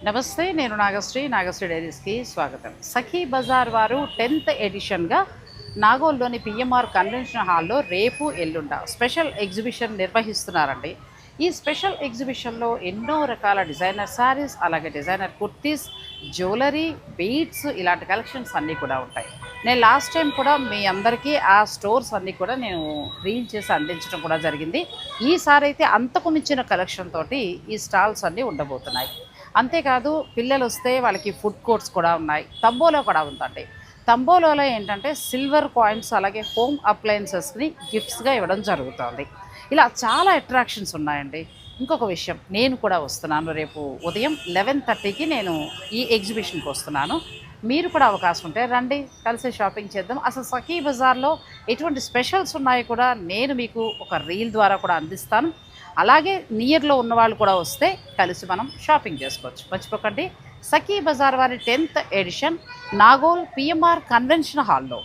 నమస్తే, నేను నాగశ్రీ. నాగశ్రీ డైరీస్కి స్వాగతం. సఖీ బజార్ వారు 10th ఎడిషన్గా నాగోల్లోని పిఎంఆర్ కన్వెన్షన్ హాల్లో రేపు ఎల్లుండ స్పెషల్ ఎగ్జిబిషన్ నిర్వహిస్తున్నారండి. ఈ స్పెషల్ ఎగ్జిబిషన్లో ఎన్నో రకాల డిజైనర్ శారీస్, అలాగే డిజైనర్ కుర్తీస్, జ్యువెలరీ, బీడ్స్ ఇలాంటి కలెక్షన్స్ అన్నీ కూడా ఉంటాయి. నేను లాస్ట్ టైం కూడా మీ అందరికీ ఆ స్టోర్స్ అన్నీ కూడా నేను రీల్ చేసి అందించడం కూడా జరిగింది. ఈసారి అయితే అంతకు మించిన కలెక్షన్ తోటి ఈ స్టాల్స్ అన్నీ ఉండబోతున్నాయి. అంతేకాదు, పిల్లలు వస్తే వాళ్ళకి ఫుడ్ కోర్ట్స్ కూడా ఉన్నాయి. తంబోలో కూడా ఉందండి. తంబోలోలో ఏంటంటే సిల్వర్ కాయిన్స్, అలాగే హోమ్ అప్లయన్సెస్ని గిఫ్ట్స్గా ఇవ్వడం జరుగుతుంది. ఇలా చాలా అట్రాక్షన్స్ ఉన్నాయండి. ఇంకొక విషయం, నేను కూడా వస్తున్నాను. రేపు ఉదయం 11:30కి నేను ఈ ఎగ్జిబిషన్కి వస్తున్నాను. మీరు కూడా అవకాశం ఉంటే రండి, కలిసి షాపింగ్ చేద్దాం. అసలు సఖీ బజార్లో ఎటువంటి స్పెషల్స్ ఉన్నాయో కూడా నేను మీకు ఒక రీల్ ద్వారా కూడా అందిస్తాను. అలాగే నియర్లో ఉన్నవాళ్ళు కూడా వస్తే కలిసి మనం షాపింగ్ చేసుకోవచ్చు. మర్చిపోకండి, సఖీ బజార్ వారి 10th edition Nagole PMR convention హాల్లో.